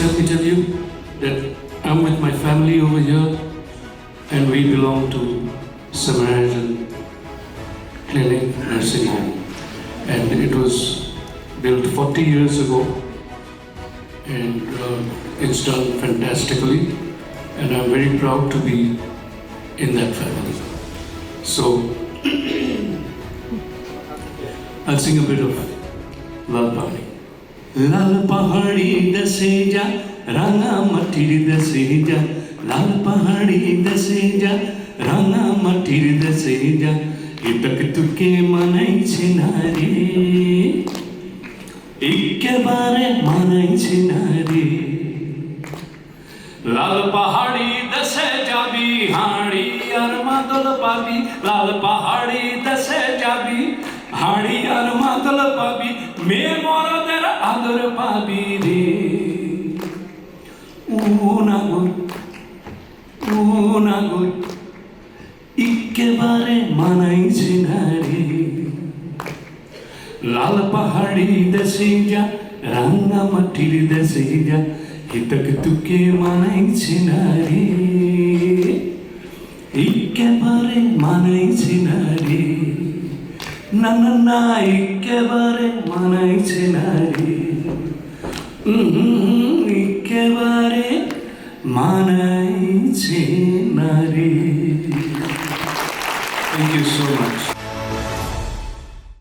let me tell you that I'm with my family over here and we belong to Samaritan Clinic Nursing Home. And it was built 40 years ago and it's done fantastically. And I'm very proud to be in that family. So, I'll sing a bit of Lal Pahari. Lal Pahari dase ja, ranga matir dase ja. Lal Pahari dase ja, ranga matir dase ja. Itak tuke manai chinare, ikkebare manai chinare. লাল পাহাড়ি দেশে যাবি হাঁড়ি আর মাদল পাবি লাল পাহাড়ি দেশে যাবি হাঁড়ি আর মাদল পাবি মেয়ে মরদের আদর পাবি রে নাগর একেবারে মানাইছে না রে লাল পাহাড়ি দেশে যা রাঙা মাটির দেশে যা হিতক তুকে মানাইছে না রে একেবারে মানাইছে না রে না না না একেবারে মানাইছে না রে একেবারে মানাইছে না রে Thank you so much.